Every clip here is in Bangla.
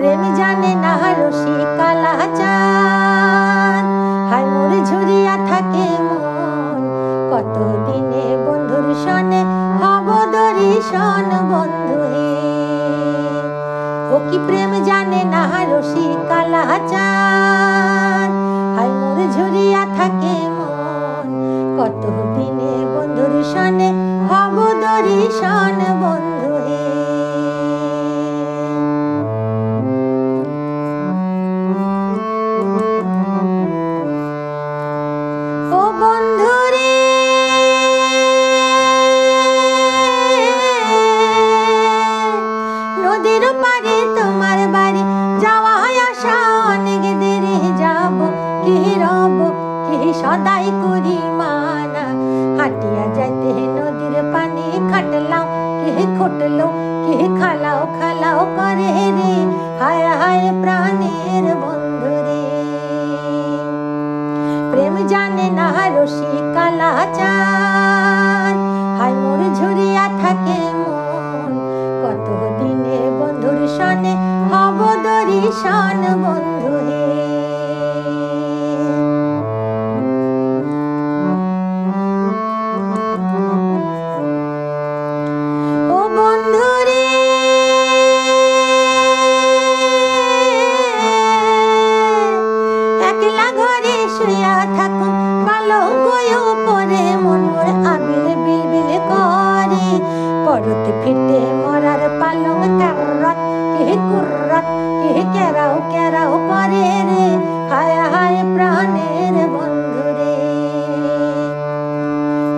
প্রেম জানে না রসিক কালাচান, হায় মোর ঝুরিয়া থাকে মন, কত দিনে বন্ধুর সনে হব দর্শন বন্ধু হে। ও কি প্রেম জানে না রসিক কালাচান, হায় মোর ঝুরিয়া থাকে মন, কত দিনে বন্ধুর সনে হব দর্শন বন্ধু হে। নদীর পারে তোমার বাড়ি যাওয়া আসা অনেক দেরি, যাব কি রব কি সদাই করি মানা, হাঁটিয়া যাইতে নদীর পানি খাটলাও কে খটলো কে খালাও খালাও করে রে, হায় হায় প্রাণের বন্ধু রে। প্রেম জানে না রসিক কালাচান, হায় মোর ঝুরিয়া থাকে মন, কত দিনে বন্ধুর সনে হব দর্শন বন্ধু হে। ও বন্ধু রে একলা ঘরে শুয়া থাকো, পালঙ্ক উপরে মন মোর আবিল বিলবিল করে, পরতে ফিরতে মরার পালং কাররাত কে কুররাত কে কেরাও কেরাও করে রে, হায় হায় প্রাণের বন্ধু রে।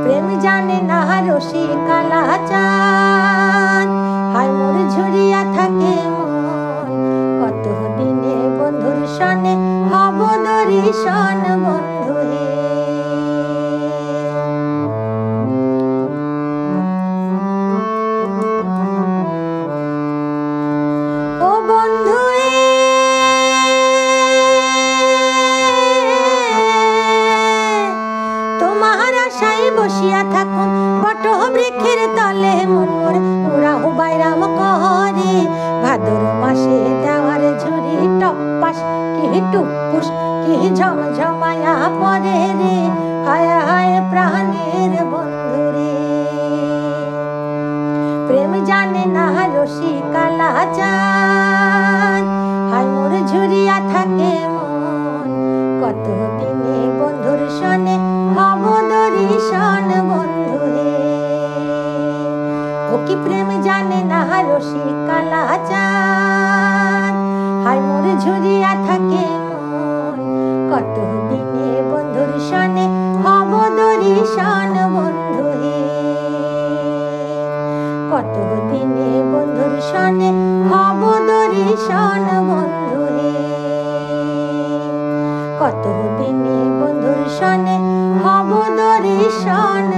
প্রেম জানে না রসিক কালাচান, হায় মোর ঝুরিয়া থাকে মন, কত দিনে বন্ধুর সনে হব দর্শন বন্ধু হে। ও বন্ধু তোমার আশায় বসিয়া থাকো, বট বৃক্ষের তলে মন মোর উড়াও বাইরাম করে, ভাদর মাসে দেওয়ার ঝুরি টপ্পাস কি টুপুস কি ঝমঝমায়া পরে রে, হায় হায় প্রাণের বন্ধু রে। প্রেম জানে না রসিক কালাচান, হায় মোর ঝুরিয়া থাকে মন, কত দিনে বন্ধুর সনে হব দর্শন বন্ধু হে। ও কি প্রেম জানে না রসিক কালাচান, হায় মোর ঝুরিয়া থাকে মন, কত দিনে বন্ধুর সনে হব দর্শন বন্ধু হে। কত দিনে বন্ধুর সনে হব দর্শন বন্ধু হে, কত দিনে বন্ধুর সনে হব দর্শন